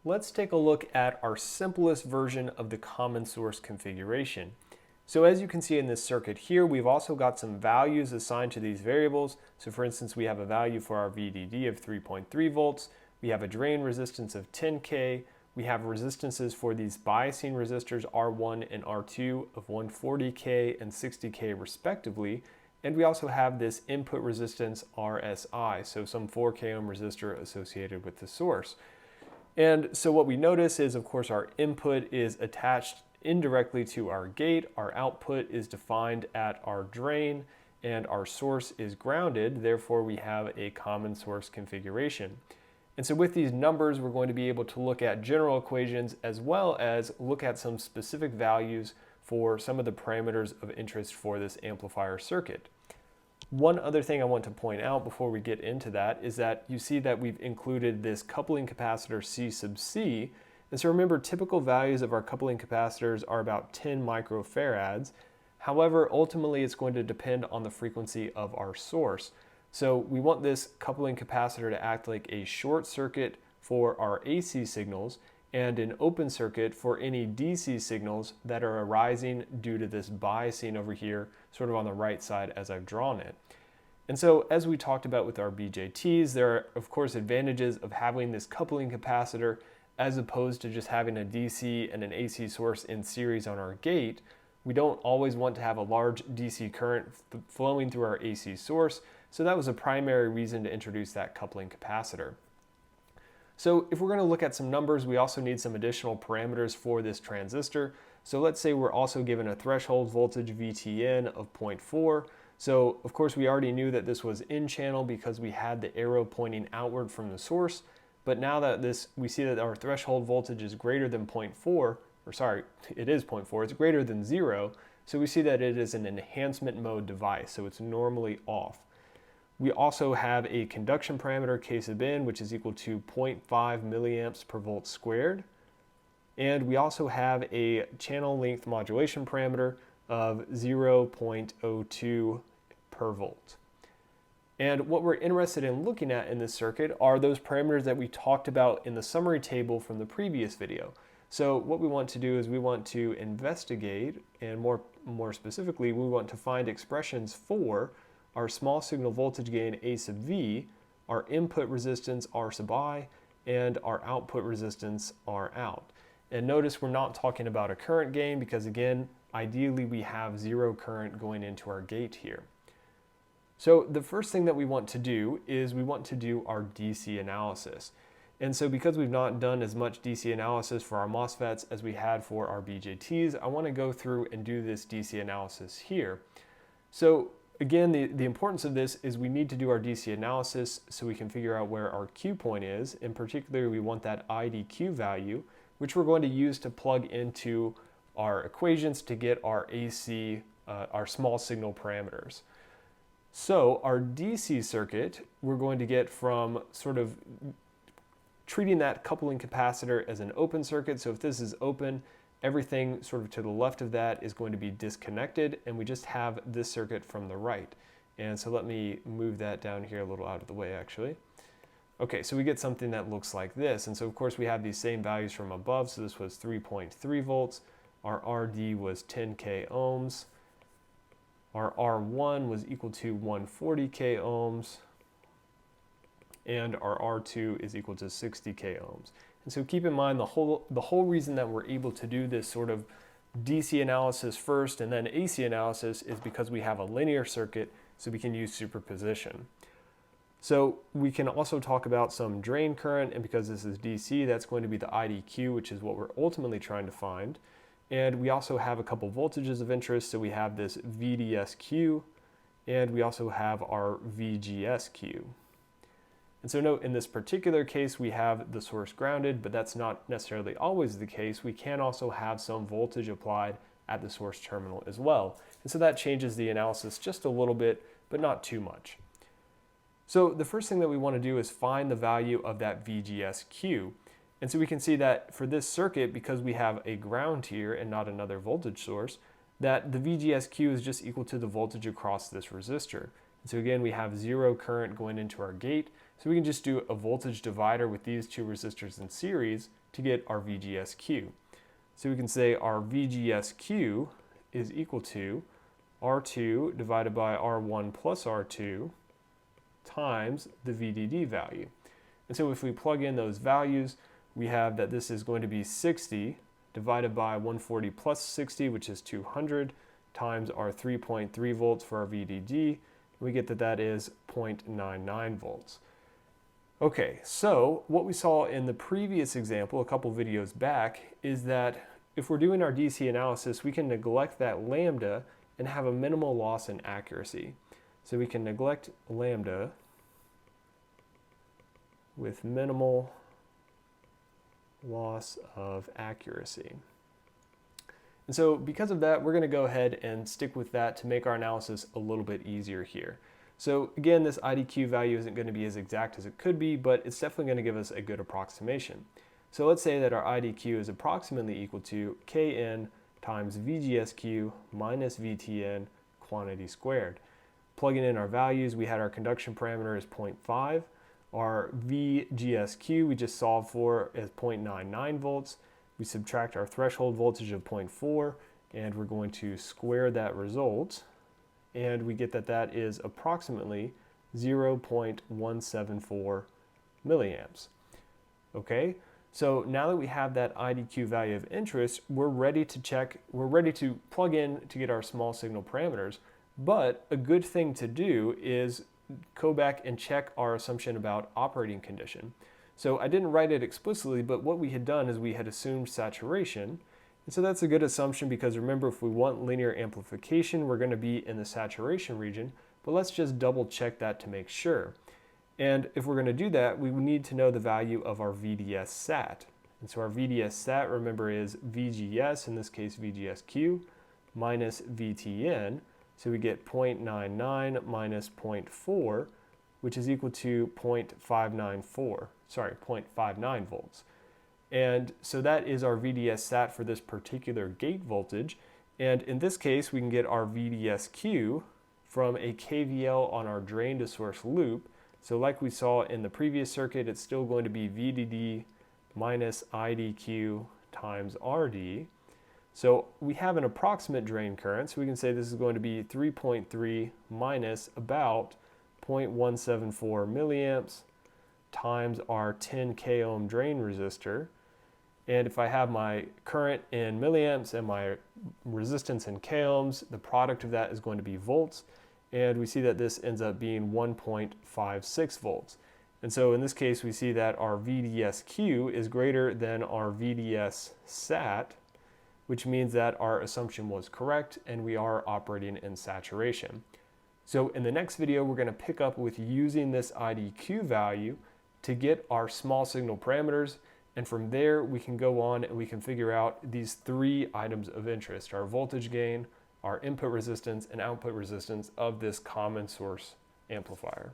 let's take a look at our simplest version of the common source configuration. So as you can see in this circuit here, we've also got some values assigned to these variables. So for instance, we have a value for our VDD of 3.3 volts. We have a drain resistance of 10K. We have resistances for these biasing resistors R1 and R2 of 140K and 60K respectively. And we also have this input resistance RSI, so some 4K ohm resistor associated with the source. And so what we notice is, of course, our input is attached indirectly to our gate, our output is defined at our drain, and our source is grounded. Therefore, we have a common source configuration. And so with these numbers, we're going to be able to look at general equations as well as look at some specific values for some of the parameters of interest for this amplifier circuit. One other thing I want to point out before we get into that is that you see that we've included this coupling capacitor C sub C. And so remember, typical values of our coupling capacitors are about 10 microfarads. However, ultimately it's going to depend on the frequency of our source. So we want this coupling capacitor to act like a short circuit for our AC signals and an open circuit for any DC signals that are arising due to this biasing over here, sort of on the right side as I've drawn it. And so as we talked about with our BJTs, there are of course advantages of having this coupling capacitor as opposed to just having a DC and an AC source in series on our gate. We don't always want to have a large DC current flowing through our AC source, so that was a primary reason to introduce that coupling capacitor. So if we're going to look at some numbers, we also need some additional parameters for this transistor. So let's say we're also given a threshold voltage VTN of 0.4. So of course we already knew that this was in channel because we had the arrow pointing outward from the source. But now that we see that our threshold voltage is greater than 0.4, or sorry, it is 0.4, it's greater than 0. So we see that it is an enhancement mode device, so it's normally off. We also have a conduction parameter, K sub n, which is equal to 0.5 milliamps per volt squared. And we also have a channel length modulation parameter of 0.02 per volt. And what we're interested in looking at in this circuit are those parameters that we talked about in the summary table from the previous video. So what we want to do is we want to investigate, and more specifically, we want to find expressions for our small signal voltage gain A sub V, our input resistance R sub I, and our output resistance R out. And notice we're not talking about a current gain because, again, ideally we have zero current going into our gate here. So the first thing that we want to do is we want to do our DC analysis. And so because we've not done as much DC analysis for our MOSFETs as we had for our BJTs, I want to go through and do this DC analysis here. So again, the importance of this is we need to do our DC analysis so we can figure out where our Q point is. In particular, we want that IDQ value, which we're going to use to plug into our equations to get our AC, our small signal parameters. So our DC circuit, we're going to get from sort of treating that coupling capacitor as an open circuit. So if this is open, everything sort of to the left of that is going to be disconnected, and we just have this circuit from the right. And so let me move that down here a little out of the way actually. Okay, so we get something that looks like this. And so of course we have these same values from above. So this was 3.3 volts. Our RD was 10K ohms. Our R1 was equal to 140K ohms. And our R2 is equal to 60K ohms. And so keep in mind the whole reason that we're able to do this sort of DC analysis first and then AC analysis is because we have a linear circuit, so we can use superposition. So we can also talk about some drain current, and because this is DC, that's going to be the IDQ, which is what we're ultimately trying to find. And we also have a couple voltages of interest, so we have this VDSQ, and we also have our VGSQ. And so note, in this particular case, we have the source grounded, but that's not necessarily always the case. We can also have some voltage applied at the source terminal as well. And so that changes the analysis just a little bit, but not too much. So the first thing that we want to do is find the value of that VGSQ. And so we can see that for this circuit, because we have a ground here and not another voltage source, that the VGSQ is just equal to the voltage across this resistor. And so again, we have zero current going into our gate, So we can just do a voltage divider with these two resistors in series to get our VGSQ. So we can say our VGSQ is equal to R2 divided by R1 plus R2 times the VDD value. And so if we plug in those values, we have that this is going to be 60 divided by 140 plus 60, which is 200, times our 3.3 volts for our VDD. We get that that is 0.99 volts. Okay, so what we saw in the previous example, a couple videos back, is that if we're doing our DC analysis, we can neglect that lambda and have a minimal loss in accuracy. So we can neglect lambda with minimal loss of accuracy. And so because of that, we're going to go ahead and stick with that to make our analysis a little bit easier here. So again, this IDQ value isn't going to be as exact as it could be, but it's definitely going to give us a good approximation. So let's say that our IDQ is approximately equal to Kn times VGSQ minus VTN quantity squared. Plugging in our values, we had our conduction parameter as 0.5. Our VGSQ we just solved for as 0.99 volts. We subtract our threshold voltage of 0.4, and we're going to square that result. And we get that that is approximately 0.174 milliamps. Okay, so now that we have that IDQ value of interest, we're ready to plug in to get our small signal parameters. But a good thing to do is go back and check our assumption about operating condition. So I didn't write it explicitly, but what we had done is we had assumed saturation. And so that's a good assumption because remember, if we want linear amplification, we're going to be in the saturation region, but let's just double check that to make sure. And if we're going to do that, we need to know the value of our VDS sat. And so our VDS sat, remember, is VGS, in this case VGSQ, minus VTN. So we get 0.99 minus 0.4, which is equal to 0.59 volts. And so that is our VDS sat for this particular gate voltage. And in this case, we can get our VDSQ from a KVL on our drain to source loop. So like we saw in the previous circuit, it's still going to be VDD minus IDQ times RD. So we have an approximate drain current, so we can say this is going to be 3.3 minus about 0.174 milliamps times our 10 k ohm drain resistor. And if I have my current in milliamps and my resistance in k ohms, the product of that is going to be volts. And we see that this ends up being 1.56 volts. And so in this case, we see that our VDSQ is greater than our VDS sat, which means that our assumption was correct and we are operating in saturation. So in the next video, we're going to pick up with using this IDQ value to get our small signal parameters. And from there, we can go on and we can figure out these three items of interest: our voltage gain, our input resistance, and output resistance of this common source amplifier.